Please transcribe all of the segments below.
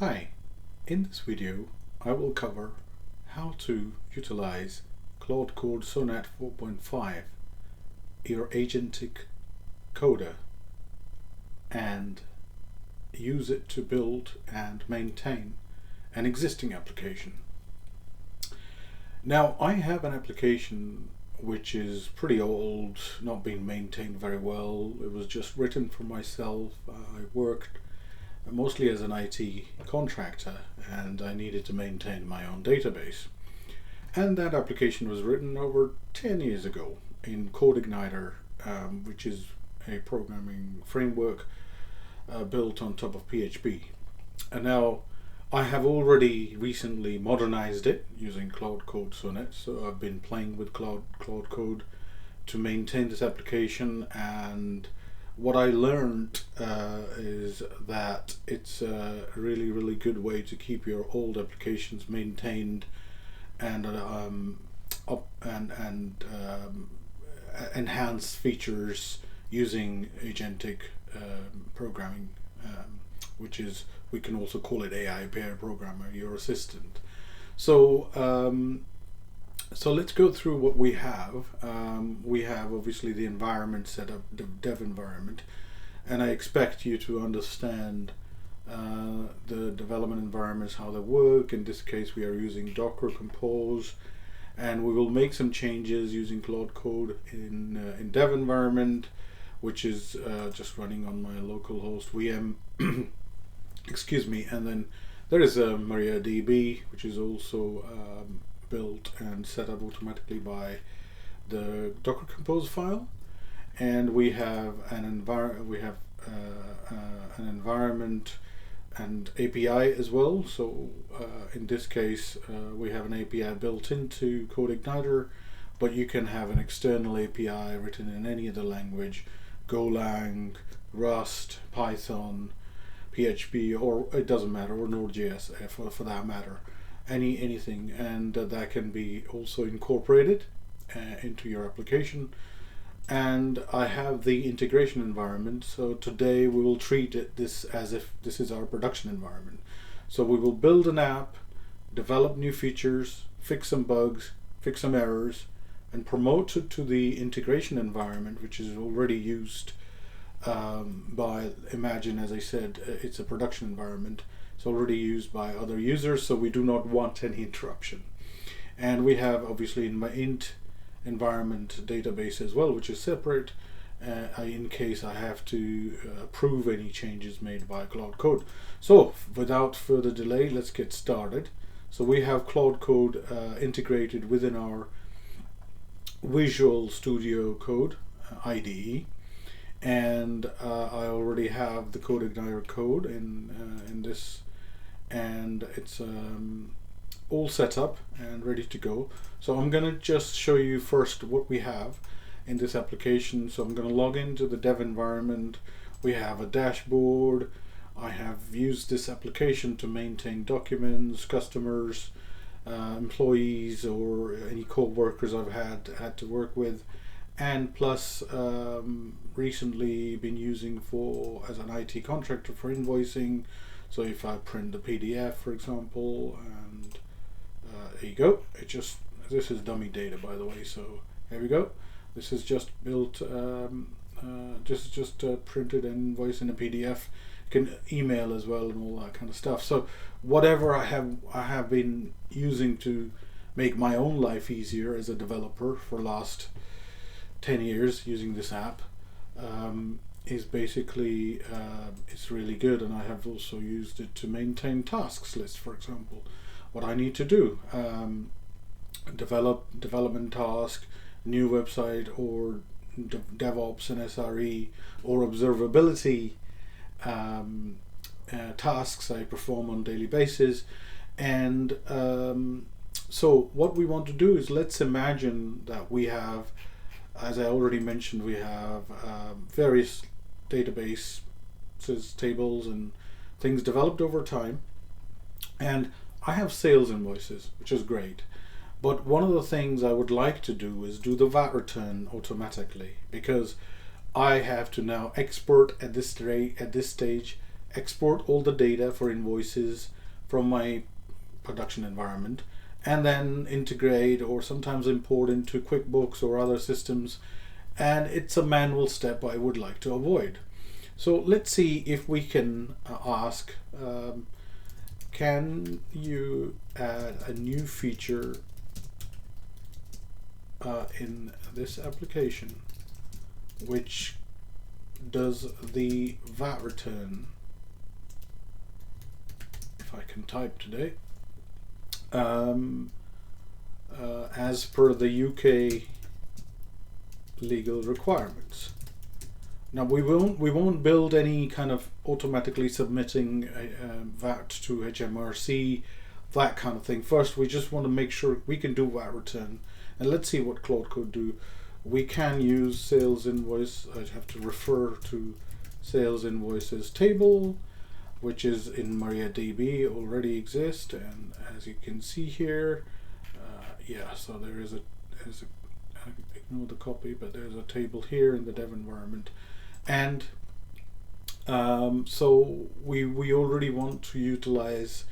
Hi, in this video I will cover how to utilize Claude Code Sonnet 4.5, your agentic coder, and use it to build and maintain an existing application. Now, I have an application which is pretty old, not being maintained very well. It was just written for myself. I worked mostly as an IT contractor and I needed to maintain my own database. And that application was written over 10 years ago in Code Igniter, which is a programming framework built on top of PHP. And now I have already recently modernized it using Claude Code Sonnet, so I've been playing with Claude Code to maintain this application, and what I learned is that it's a really good way to keep your old applications maintained and enhance features using agentic programming, which is, we can also call it AI pair programmer, your assistant. So let's go through what we have. We have obviously the environment set up, the dev environment, and I expect you to understand the development environments, how they work. In this case we are using Docker Compose, and we will make some changes using Claude Code in dev environment, which is just running on my local host VM. Excuse me. And then there is a MariaDB, which is also built and set up automatically by the Docker Compose file, and we have an environment and API as well. So in this case we have an API built into Code Igniter, but you can have an external API written in any other language: Golang, Rust, Python, PHP, or it doesn't matter, or Node.js for that matter, anything, and that can be also incorporated into your application. And I have the integration environment, so today we will treat this as if this is our production environment. So we will build an app, develop new features, fix some bugs, fix some errors, and promote it to the integration environment, which is already used by, imagine, as I said, it's a production environment. It's already used by other users, so we do not want any interruption. And we have obviously in my int environment database as well, which is separate in case I have to approve any changes made by Claude Code. So without further delay, let's get started. So we have Claude Code integrated within our Visual Studio Code IDE, and I already have the Code Igniter code in this, and it's all set up and ready to go. So I'm going to just show you first what we have in this application. So I'm going to log into the dev environment. We have a dashboard. I have used this application to maintain documents, customers, employees, or any co-workers I've had to work with, and plus recently been using as an IT contractor for invoicing. So if I print the PDF, for example, and there you go. This is dummy data, by the way. So here we go. This is just built, just printed and invoice in a PDF. You can email as well and all that kind of stuff. So whatever I have been using to make my own life easier as a developer for the last 10 years using this app is basically it's really good. And I have also used it to maintain tasks list, for example, what I need to do, development task, new website, or DevOps and SRE, or observability tasks I perform on a daily basis. And so what we want to do is, let's imagine that we have, as I already mentioned, we have various databases, tables and things developed over time, and I have sales invoices, which is great. But one of the things I would like to do is do the VAT return automatically, because I have to now export at this stage export all the data for invoices from my production environment, and then integrate or sometimes import into QuickBooks or other systems. And it's a manual step I would like to avoid. So let's see if we can ask, can you add a new feature in this application which does the VAT return, if I can type today, as per the UK legal requirements. Now we won't build any kind of automatically submitting VAT to HMRC, that kind of thing. First, we just want to make sure we can do VAT return, and let's see what Claude Code do. We can use sales invoice. I'd have to refer to sales invoices table, which is in MariaDB, already exists, and as you can see here, yeah, so there's a ignore the copy, but there's a table here in the dev environment, and so we already want to utilize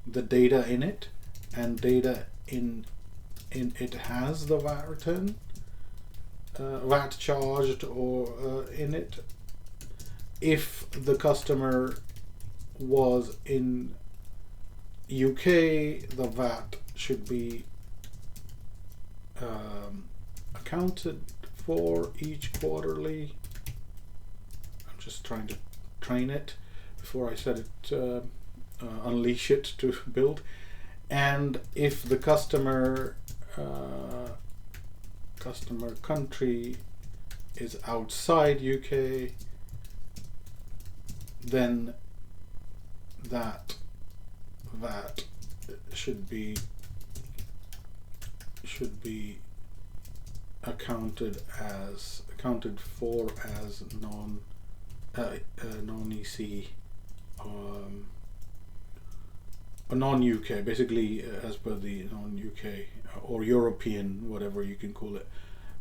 the data in it, and data in it has the VAT return, VAT charged or in it. If the customer was in UK, the VAT should be accounted for each quarterly. I'm just trying to train it before I set it, unleash it to build. And if the customer country is outside UK, then that VAT should be accounted for as non-EC, non-UK, basically, as per the non-UK or European, whatever you can call it,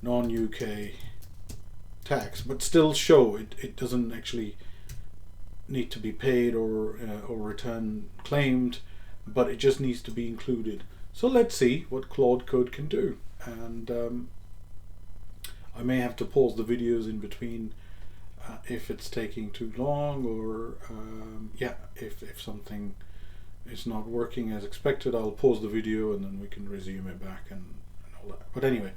non-UK tax, but still show it doesn't actually need to be paid or return claimed, but it just needs to be included. So let's see what Claude Code can do, and I may have to pause the videos in between if it's taking too long, or yeah, if something is not working as expected, I'll pause the video and then we can resume it back and all that. But anyway,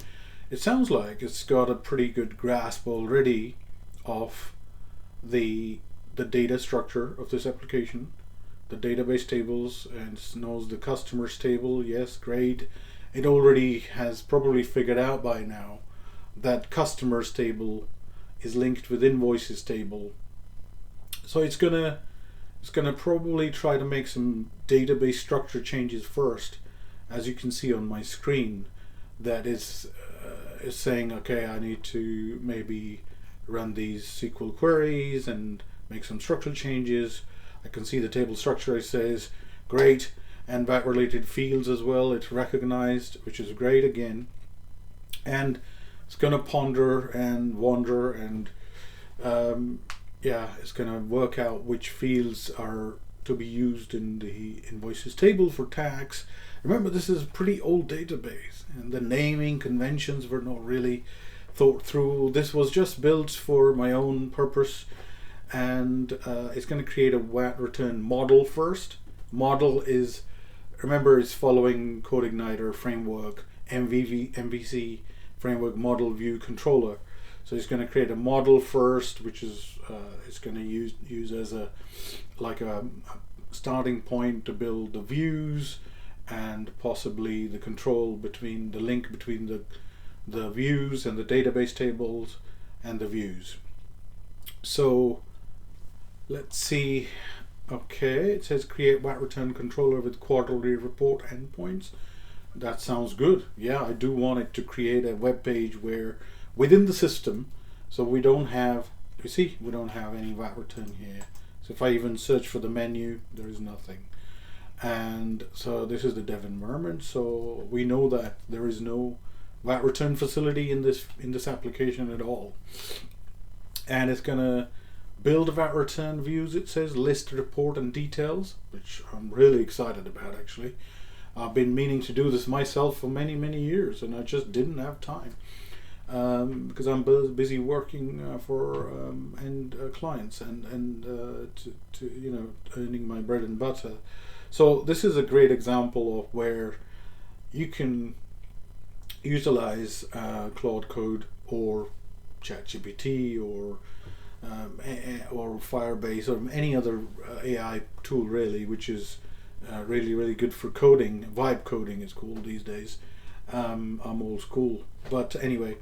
it sounds like it's got a pretty good grasp already of the data structure of this application, the database tables, and knows the customers table. Yes, great. It already has probably figured out by now that customers table is linked with invoices table. So it's gonna probably try to make some database structure changes first. As you can see on my screen, that is saying, okay, I need to maybe run these SQL queries and make some structural changes. I can see the table structure, it says great, and VAT related fields as well, it's recognized, which is great again. And it's going to ponder and wander, and yeah, it's going to work out which fields are to be used in the invoices table for tax. Remember, this is a pretty old database, and the naming conventions were not really thought through. This was just built for my own purpose, and it's going to create a VAT return model first. Model is, remember, it's following Code Igniter framework, MVC framework model view controller. So it's going to create a model first, which is it's going to use as a starting point to build the views and possibly the control between the link between the views and the database tables and the views. So let's see. Okay, it says create VAT return controller with quarterly report endpoints. That sounds good. Yeah, I do want it to create a web page where within the system, so we don't have, you see, we don't have any VAT return here. So if I even search for the menu, there is nothing. And so this is the dev environment. So we know that there is no VAT return facility in this application at all. And it's gonna build VAT return views, it says list, report and details, which I'm really excited about actually. I've been meaning to do this myself for many years, and I just didn't have time because I'm busy working for end clients and to you know, earning my bread and butter. So this is a great example of where you can utilize Claude Code or ChatGPT or Firebase or any other AI tool really, which is really good for coding. Vibe coding is called these days. I'm old school, but anyway,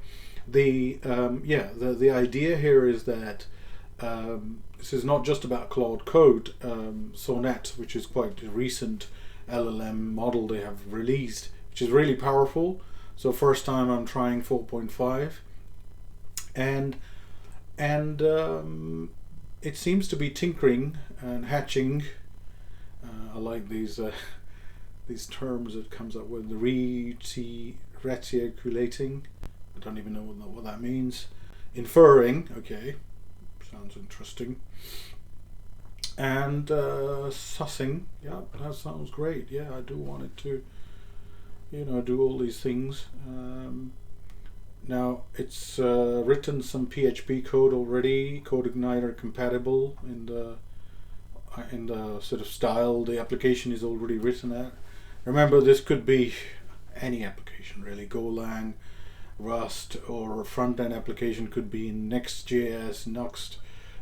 the idea here is that this is not just about Claude Code. Sonnet, which is quite a recent LLM model they have released, which is really powerful. So first time I'm trying 4.5, and it seems to be tinkering and hatching. I like these terms it comes up with. The reticulating. I don't even know what that means. Inferring. Okay, sounds interesting. And sussing. Yeah, that sounds great. Yeah, I do want it to, you know, do all these things. Now it's written some PHP code already, Code Igniter compatible in the sort of style the application is already written at. Remember, this could be any application really. Golang, Rust, or a front-end application could be in Next.js, Next,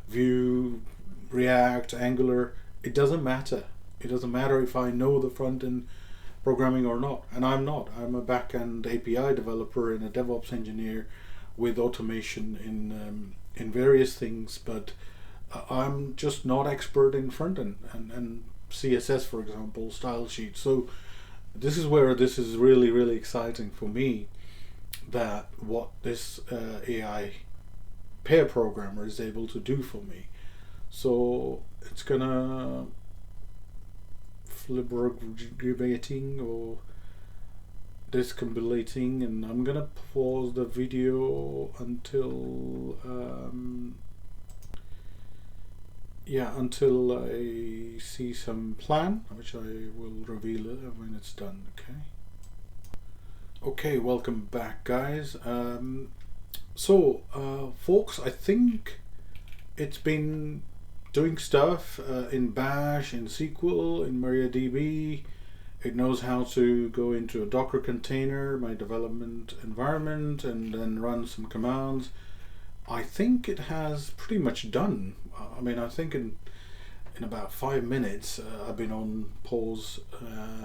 Vue, React, Angular. It doesn't matter. It doesn't matter if I know the front-end programming or not, and I'm not. I'm a back-end API developer and a DevOps engineer with automation in various things, but I'm just not expert in front-end and CSS, for example, style sheets. So this is where this is really exciting for me, that what this AI pair programmer is able to do for me. So it's gonna flibbergating or discombulating, and I'm gonna pause the video until until I see some plan, which I will reveal when it's done. Okay, welcome back guys. Folks, I think it's been doing stuff in Bash, in SQL, in MariaDB. It knows how to go into a Docker container, my development environment, and then run some commands. I think it has pretty much done. I mean, I think in about 5 minutes I've been on pause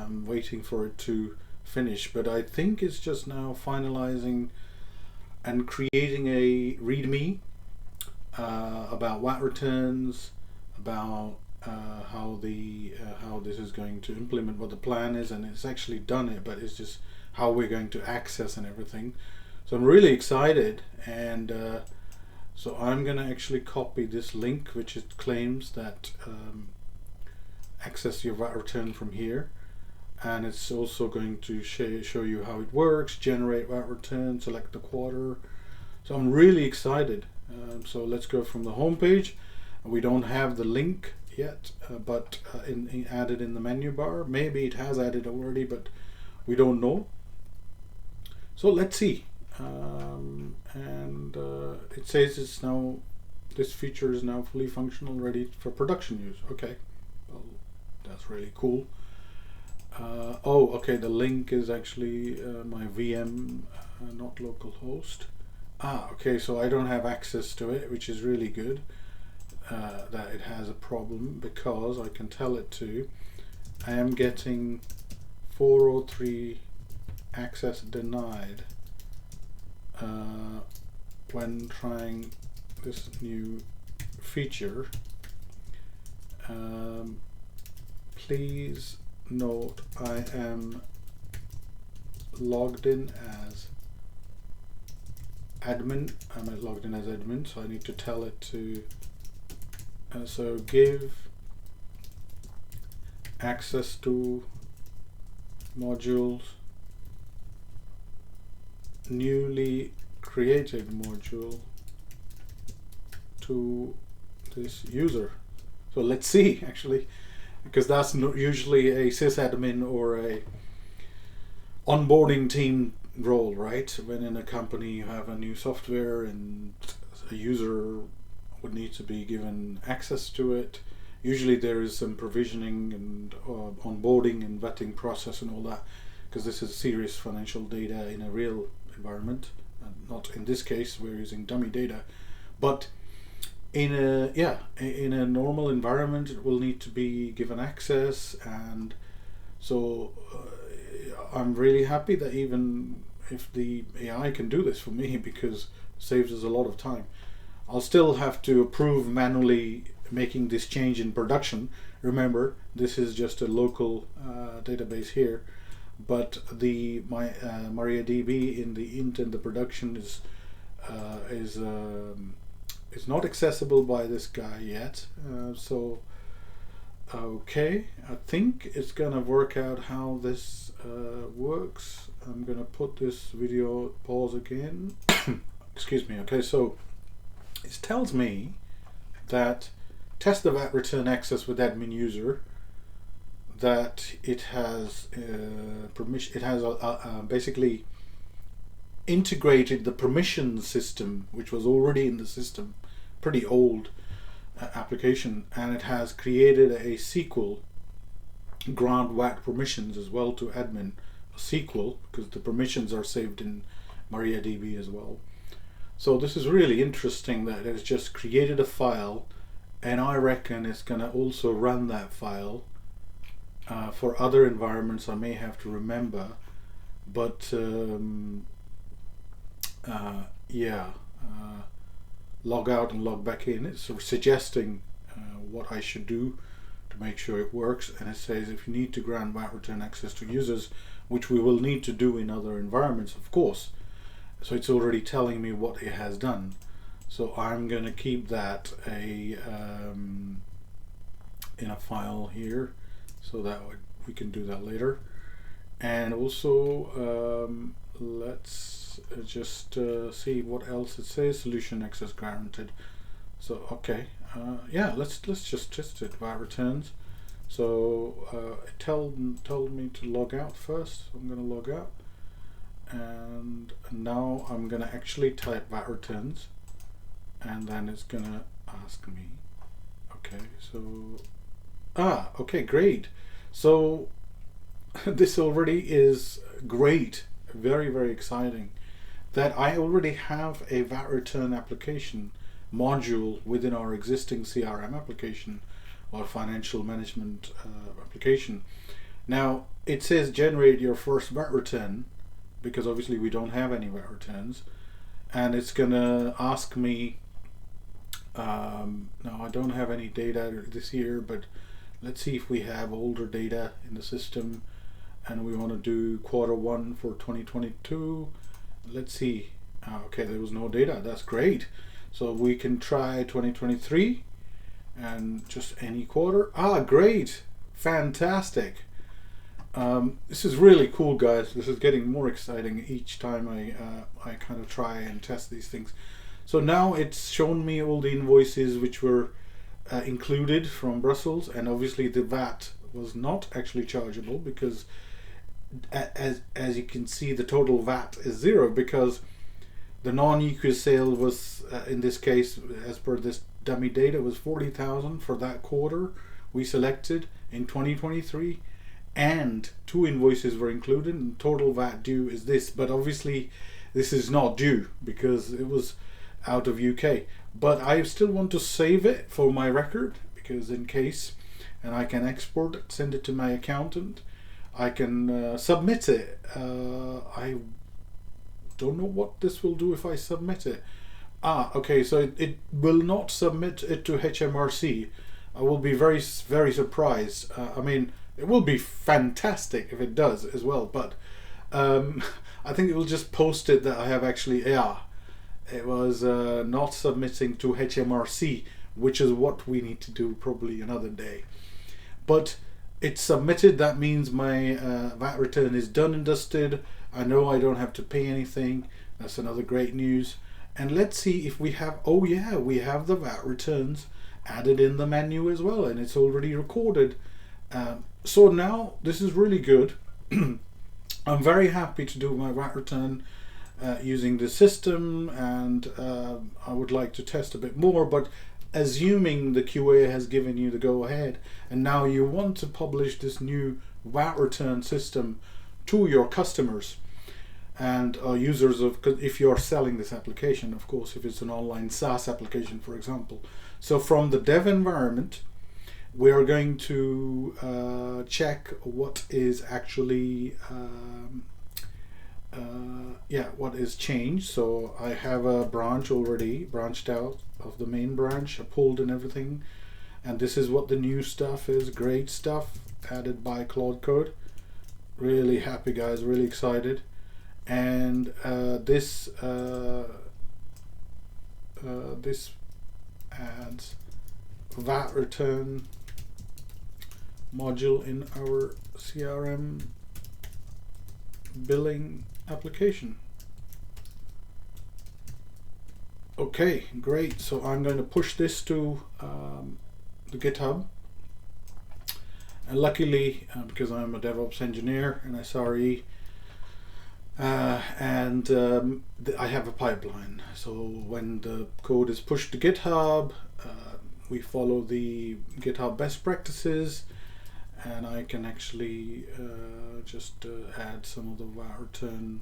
waiting for it to finish, but I think it's just now finalizing and creating a README about VAT returns, about how this is going to implement, what the plan is, and it's actually done it, but it's just how we're going to access and everything. So I'm really excited, and so I'm going to actually copy this link, which it claims that access your VAT return from here, and it's also going to show you how it works, generate VAT return, select the quarter. So I'm really excited. So let's go from the home page. We don't have the link yet, but added in the menu bar. Maybe it has added already, but we don't know. So let's see. It says it's now, this feature is now fully functional, ready for production use. Okay, well, that's really cool. Okay, the link is actually my VM, not localhost. Okay, so I don't have access to it, which is really good. That it has a problem, because I can tell it to. I am getting 403 access denied when trying this new feature. Please note I am logged in as admin. I'm logged in as admin, so I need to tell it to so give access to modules, newly created module to this user. So let's see, actually, because that's usually a sysadmin or a onboarding team role, right? When in a company you have a new software and a user would need to be given access to it. Usually there is some provisioning and onboarding and vetting process and all that, because this is serious financial data in a real environment. And not in this case, we're using dummy data, but in a normal environment it will need to be given access. And so I'm really happy that even if the AI can do this for me, because it saves us a lot of time. I'll still have to approve manually making this change in production. Remember, this is just a local database here, but my MariaDB in the int and the production is not accessible by this guy yet. So okay, I think it's gonna work out how this works. I'm gonna put this video pause again. Excuse me. Okay, so it tells me that test the VAT return access with admin user, that it has permission. It has basically integrated the permission system, which was already in the system, pretty old application, and it has created a SQL grant VAT permissions as well to admin, a SQL, because the permissions are saved in MariaDB as well. So this is really interesting that it's just created a file, and I reckon it's going to also run that file for other environments I may have to remember. But log out and log back in. It's suggesting what I should do to make sure it works, and it says if you need to grant VAT return access to users, which we will need to do in other environments, of course. So it's already telling me what it has done. So I'm going to keep that in a file here, so that we can do that later. And also let's just see what else it says. Solution access granted. So okay, yeah, let's just test it. VAT returns. So it told me to log out first. I'm going to log out, and now I'm going to actually type VAT returns, and then it's going to ask me. Okay, so okay, great. So this already is great, very, very exciting, that I already have a VAT return application module within our existing CRM application or financial management application. Now it says generate your first VAT return, because obviously we don't have any VAT returns, and it's gonna ask me now I don't have any data this year, but let's see if we have older data in the system, and we want to do Q1 for 2022. Let's see. Okay, there was no data. That's great. So we can try 2023 and just any quarter. Great, fantastic. This is really cool, guys. This is getting more exciting each time I kind of try and test these things. So now it's shown me all the invoices which were included from Brussels, and obviously the VAT was not actually chargeable, because as you can see, the total VAT is 0, because the non-EQ sale was in this case, as per this dummy data, was 40,000 for that quarter we selected in 2023, and 2 invoices were included, and total VAT due is this. But obviously this is not due because it was out of UK, but I still want to save it for my record, because in case, and I can export it, send it to my accountant. I can submit it. I don't know what this will do if I submit it. Okay, so it will not submit it to HMRC. I will be very, very surprised. I mean, it will be fantastic if it does as well, but I think it will just post it that I have actually, it was not submitting to HMRC, which is what we need to do probably another day. But it's submitted. That means my VAT return is done and dusted. I know I don't have to pay anything. That's another great news. And let's see if we have, we have the VAT returns, added in the menu as well, and it's already recorded. So now this is really good. I'm very happy to do my VAT return using the system, and I would like to test a bit more, but assuming the QA has given you the go ahead and now you want to publish this new VAT return system to your customers and users of, if you're selling this application, of course, if it's an online SaaS application, for example. So from the dev environment, we are going to check what is actually what is changed. So I have a branch already branched out of the main branch, I pulled and everything, and this is what the new stuff is. Great stuff added by Claude Code. Really happy, guys, really excited. And this adds VAT return module in our CRM billing application. Okay, great. So I'm going to push this to the GitHub. And luckily, because I'm a DevOps engineer and SRE, I have a pipeline. So when the code is pushed to GitHub, we follow the GitHub best practices, and I can actually just add some of the VAT return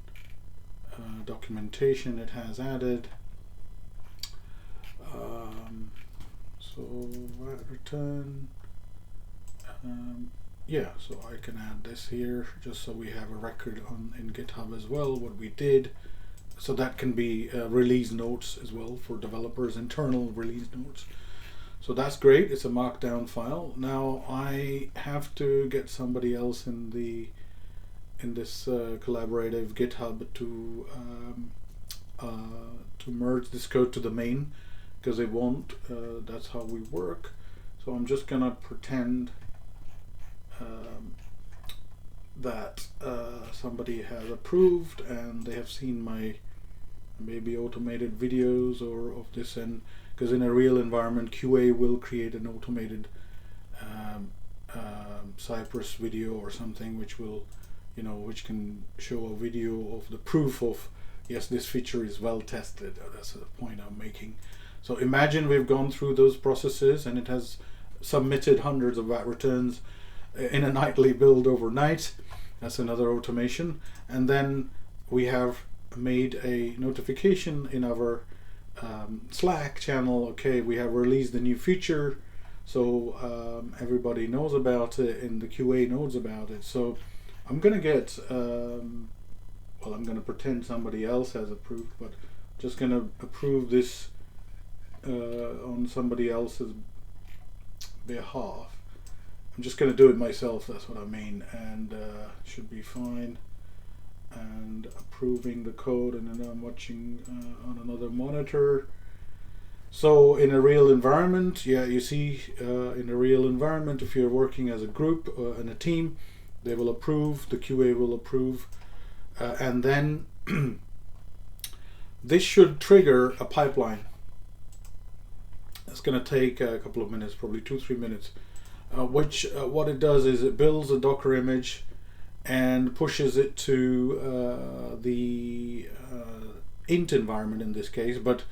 documentation it has added. So VAT return, so I can add this here just so we have a record in GitHub as well what we did. So that can be release notes as well for developers, internal release notes. So that's great. It's a markdown file. Now I have to get somebody else in this collaborative GitHub to merge this code to the main, because it won't. That's how we work. So I'm just gonna pretend that somebody has approved and they have seen my maybe automated videos or of this, and because in a real environment QA will create an automated Cypress video or something which will, which can show a video of the proof of yes, this feature is well tested. That's the point I'm making. So imagine we've gone through those processes and it has submitted hundreds of VAT returns in a nightly build overnight. That's another automation. And then we have made a notification in our Slack channel. Okay, we have released a new feature, so everybody knows about it and the QA knows about it. So I'm gonna get I'm gonna pretend somebody else has approved, but just gonna approve this on somebody else's behalf. I'm just gonna do it myself, that's what I mean, and should be fine. And approving the code, and then I'm watching on another monitor. So in a real environment, you see in a real environment, if you're working as a group in a team, they will approve, the QA will approve, and then this should trigger a pipeline. It's going to take a couple of minutes, probably 2-3 minutes, what it does is it builds a Docker image and pushes it to the int environment in this case, but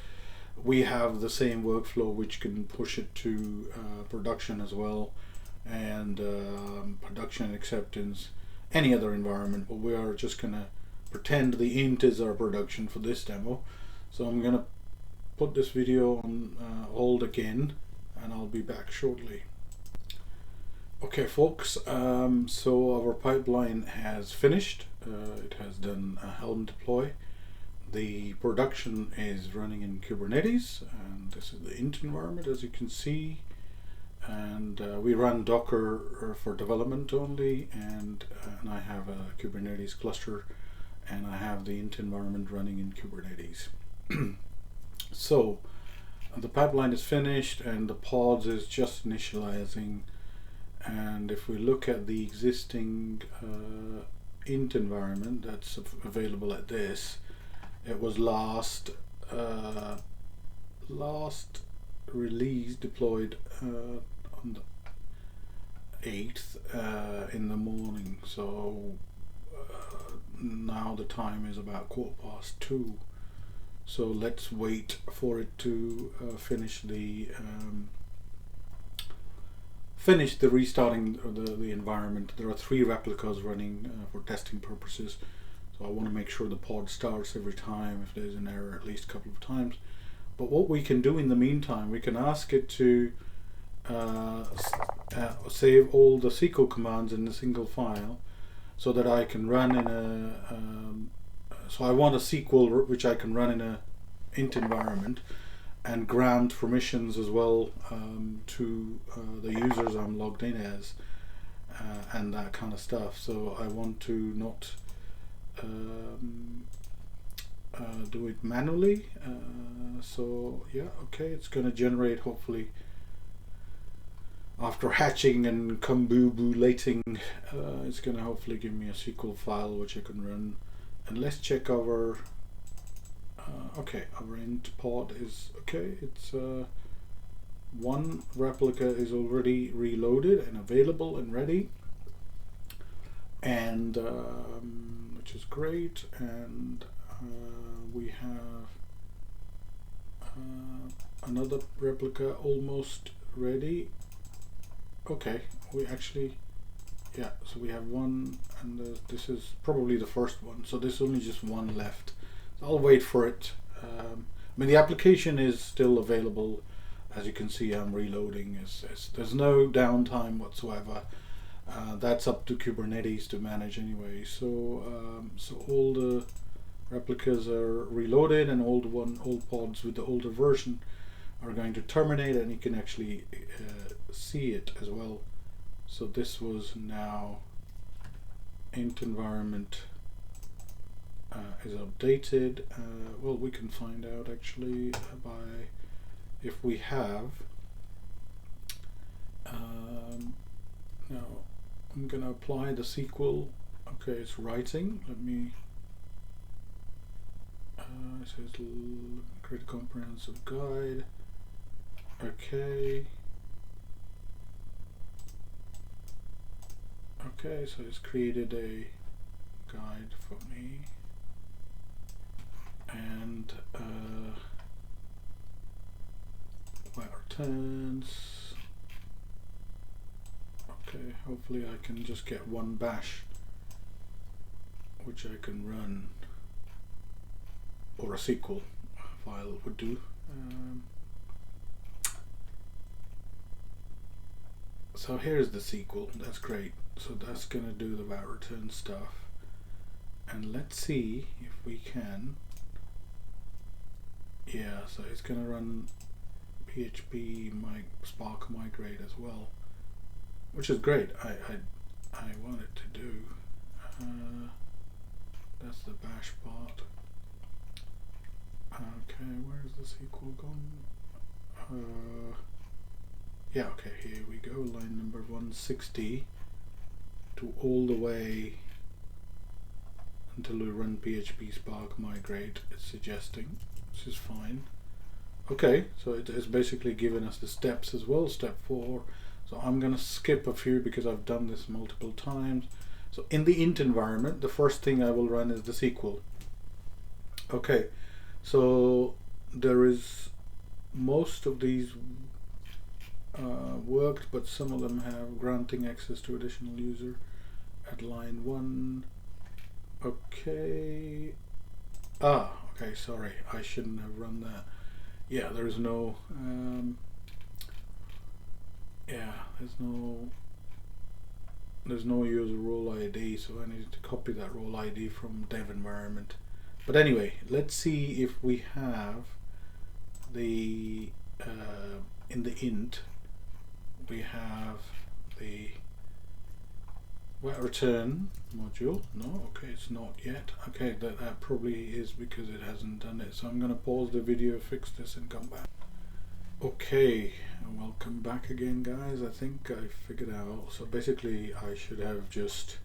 we have the same workflow which can push it to production as well, and production acceptance, any other environment, but we are just gonna pretend the int is our production for this demo. So I'm gonna put this video on hold again, and I'll be back shortly. Okay folks, so our pipeline has finished. It has done a Helm deploy. The production is running in Kubernetes, and this is the int environment, as you can see. And we run Docker for development only, and I have a Kubernetes cluster, and I have the int environment running in Kubernetes. So the pipeline is finished, and the pods is just initializing. And if we look at the existing int environment that's available at this, it was last deployed on the 8th in the morning, so now the time is about 2:15. So let's wait for it to finish the restarting the environment. There are 3 replicas running for testing purposes, so I want to make sure the pod starts every time if there's an error, at least a couple of times. But what we can do in the meantime, we can ask it to save all the SQL commands in a single file, so that I can run in a so I want a SQL which I can run in a int environment and grant permissions as well to the users I'm logged in as and that kind of stuff. So I want to not do it manually. So yeah, okay, it's going to generate, hopefully, after hatching and combubulating, it's going to hopefully give me a SQL file which I can run. And let's check our okay, our int pod is okay. It's one replica is already reloaded and available and ready, and which is great. And we have another replica almost ready. Okay, we actually, yeah, so we have one, and this is probably the first one, so there's only just one left. So I'll wait for it. I mean, the application is still available. As you can see, I'm reloading. There's no downtime whatsoever. That's up to Kubernetes to manage anyway. So so all the replicas are reloaded, and all pods with the older version are going to terminate, and you can actually see it as well. So this was now int environment is updated. Well, we can find out actually by if we have. Now I'm going to apply the SQL. Okay, it's writing. Let me. It says create a comprehensive guide. Okay. Okay, so it's created a guide for me, and what returns. Okay, hopefully I can just get one bash which I can run, or a SQL file would do. So here's the SQL. That's great. So that's going to do the VAT return stuff. And let's see if we can. Yeah, so it's going to run PHP Spark migrate as well, which is great. I want it to do. That's the bash part. Okay, where's the SQL gone? Yeah, okay, here we go, line number 160 to all the way until we run PHP Spark migrate, it's suggesting, which is fine. Okay, so it has basically given us the steps as well, step 4. So I'm going to skip a few because I've done this multiple times. So in the int environment, the first thing I will run is the SQL. Okay, so there is most of these worked, but some of them have granting access to additional user at line 1. Okay. Okay, sorry, I shouldn't have run that. Yeah, there's no there's no user role ID, so I need to copy that role ID from dev environment. But anyway, let's see if we have the in the int we have the VAT return module. No, okay, it's not yet. Okay, that probably is because it hasn't done it. So I'm going to pause the video, fix this, and come back. Okay, welcome back again, guys. I think I figured out. So basically, I should have just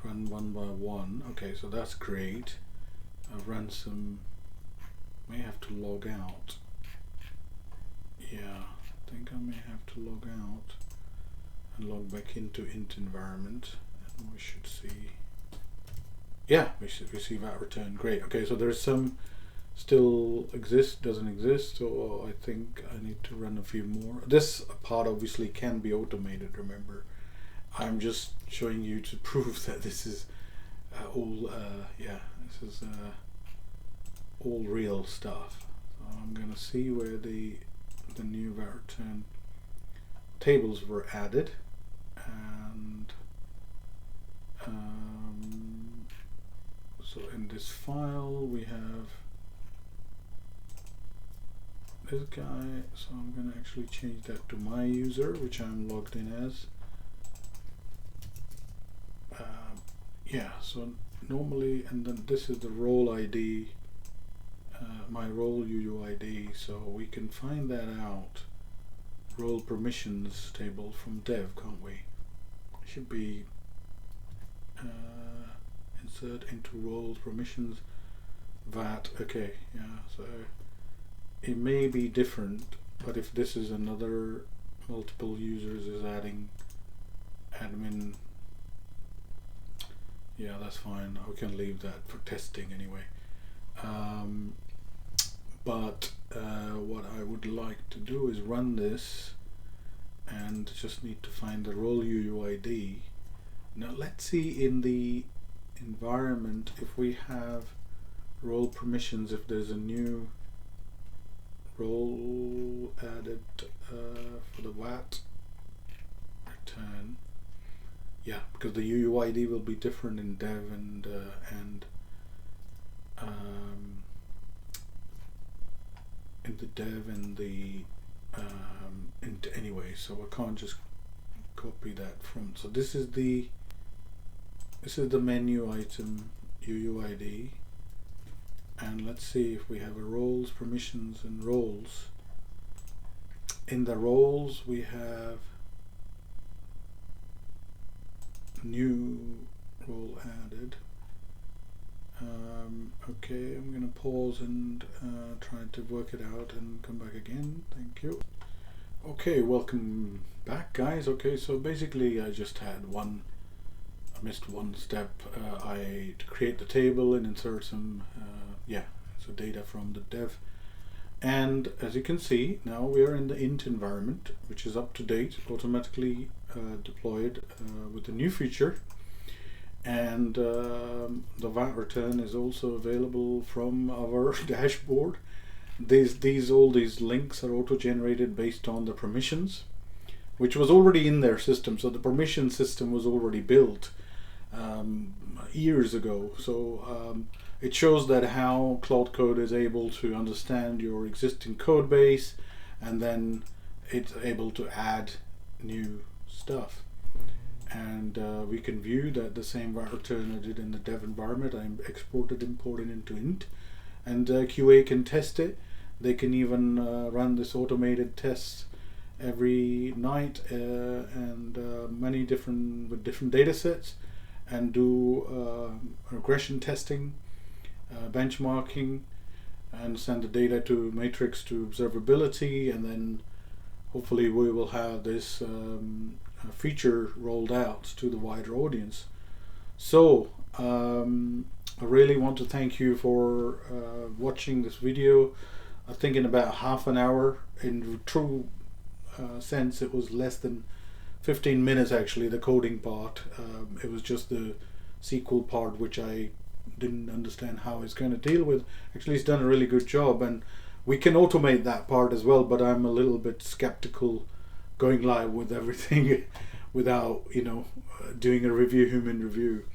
run one by one. Okay, so that's great. I've run some may have to log out. Yeah, I think I may have to log out and log back into int environment, and we should see. Yeah, we see VAT return. Great. Okay, so there's some still doesn't exist, so I think I need to run a few more. This part obviously can be automated, remember. I'm just showing you to prove that this is all real stuff. So I'm gonna see where the new VAT return tables were added, and so in this file we have this guy, so I'm going to actually change that to my user, which I'm logged in as. Yeah, so normally, and then this is the role ID, my role UUID, so we can find that out. Role permissions table from dev, can't we? Should be insert into roles permissions VAT. Okay, yeah, so it may be different, but if this is another multiple users is adding admin, yeah, that's fine. We can leave that for testing anyway. But what I would like to do is run this, and just need to find the role UUID. Now let's see in the environment if we have role permissions, if there's a new role added for the VAT return. Yeah, because the UUID will be different in dev and in the dev and the anyway, so I can't just copy that from. So this is the menu item UUID, and let's see if we have a roles, permissions, and roles. In the roles we have new role added. Okay, I'm gonna pause and try to work it out and come back again. Thank you. Okay, welcome back, guys. Okay, so basically I just had I missed one step. I to create the table and insert some so data from the dev, and as you can see now we are in the int environment, which is up to date, automatically deployed with the new feature, and the VAT return is also available from our dashboard. All these links are auto-generated based on the permissions, which was already in their system. So the permission system was already built years ago. So it shows that how Claude Code is able to understand your existing code base, and then it's able to add new stuff. And we can view that the same VAT return I did in the dev environment, I imported into int, and QA can test it. They can even run this automated tests every night and many different data sets, and do regression testing, benchmarking, and send the data to matrix to observability, and then hopefully we will have this feature rolled out to the wider audience. So I really want to thank you for watching this video. I think in about half an hour. In true sense, it was less than 15 minutes actually, the coding part. It was just the SQL part which I didn't understand how it's going to deal with. Actually, it's done a really good job, and we can automate that part as well, but I'm a little bit skeptical going live with everything without doing a human review.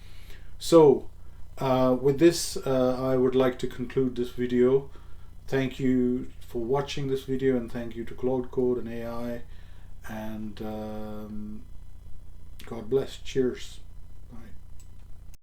So with this I would like to conclude this video. Thank you for watching this video, and thank you to Claude Code and AI, and God bless. Cheers.